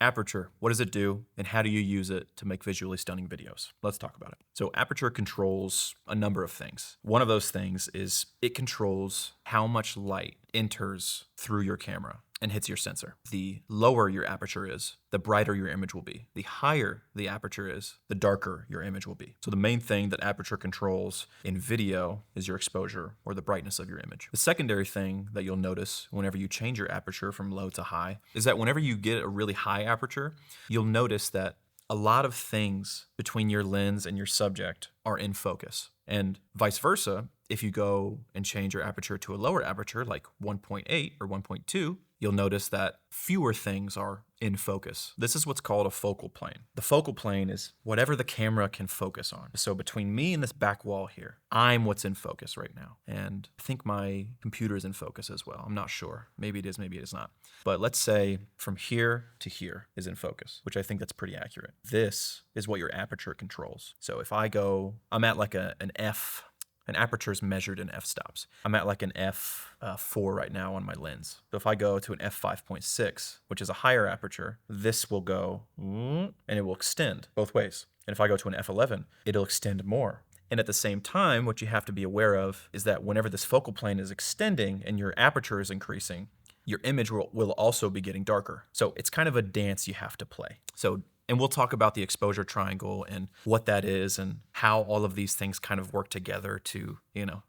Aperture, what does it do, and how do you use it to make visually stunning videos? Let's talk about it. So Aperture controls a number of things. One of those things is it controls how much light enters through your camera and hits your sensor. The lower your aperture is, the brighter your image will be. The higher the aperture is, the darker your image will be. So the main thing that aperture controls in video is your exposure or the brightness of your image. The secondary thing that you'll notice whenever you change your aperture from low to high is that whenever you get a really high aperture, you'll notice that a lot of things between your lens and your subject are in focus. And vice versa, if you go and change your aperture to a lower aperture like 1.8 or 1.2, you'll notice that fewer things are in focus. This is what's called a focal plane. The focal plane is whatever the camera can focus on. So between me and this back wall here, I'm what's in focus right now. And I think my computer is in focus as well. I'm not sure. Maybe it is, maybe it is not. But let's say from here to here is in focus, which I think that's pretty accurate. This is what your aperture controls. So if I go, I'm at like an F. An aperture is measured in f-stops. I'm at like an f4 right now on my lens. So if I go to an f5.6, which is a higher aperture, this will go and it will extend both ways. And if I go to an f11, it'll extend more. And at the same time, what you have to be aware of is that whenever this focal plane is extending and your aperture is increasing, your image will also be getting darker. So it's kind of a dance you have to play. And we'll talk about the exposure triangle and what that is and how all of these things kind of work together to,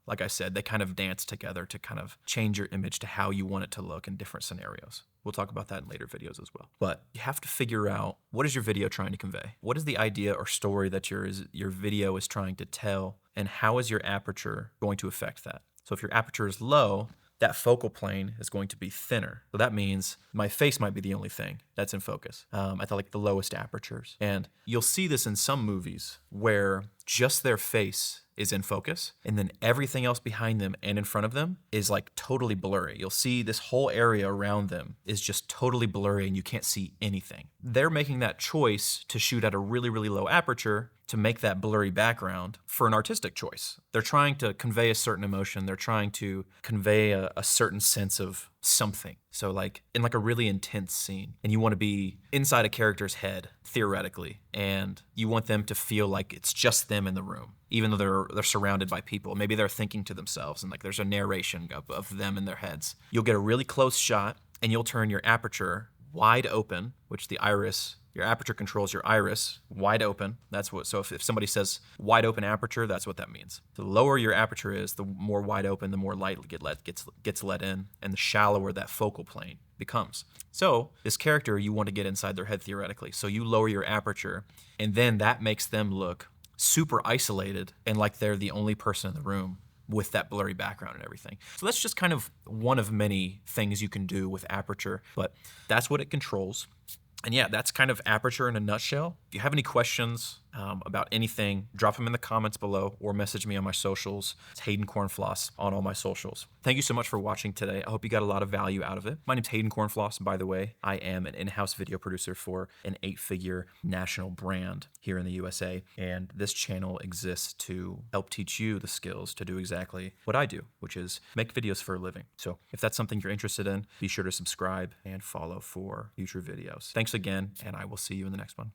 like I said, they kind of dance together to kind of change your image to how you want it to look in different scenarios. We'll talk about that in later videos as well. But you have to figure out, what is your video trying to convey? What is the idea or story that your video is trying to tell, and how is your aperture going to affect that? So if your aperture is low, that focal plane is going to be thinner. So that means my face might be the only thing that's in focus at the lowest apertures. And you'll see this in some movies where just their face is in focus, and then everything else behind them and in front of them is like totally blurry. You'll see this whole area around them is just totally blurry and you can't see anything. They're making that choice to shoot at a really, really low aperture to make that blurry background for an artistic choice. They're trying to convey a certain emotion. They're trying to convey a certain sense of something. So like in like a really intense scene, and you want to be inside a character's head, theoretically, and you want them to feel like it's just them in the room, even though they're surrounded by people. Maybe they're thinking to themselves and like there's a narration of them in their heads. You'll get a really close shot and you'll turn your aperture wide open, which your aperture controls your iris, wide open. So if somebody says wide open aperture, that's what that means. The lower your aperture is, the more wide open, the more light gets let in, and the shallower that focal plane becomes. So this character, you want to get inside their head theoretically. So you lower your aperture, and then that makes them look super isolated and like they're the only person in the room with that blurry background and everything. So that's just kind of one of many things you can do with aperture, but that's what it controls. And yeah, that's kind of aperture in a nutshell. If you have any questions about anything, drop them in the comments below or message me on my socials. It's Hayden Cornfloss on all my socials. Thank you so much for watching today. I hope you got a lot of value out of it. My name's Hayden Cornfloss, by the way. I am an in-house video producer for an 8-figure national brand here in the USA. And this channel exists to help teach you the skills to do exactly what I do, which is make videos for a living. So if that's something you're interested in, be sure to subscribe and follow for future videos. Thanks again, and I will see you in the next one.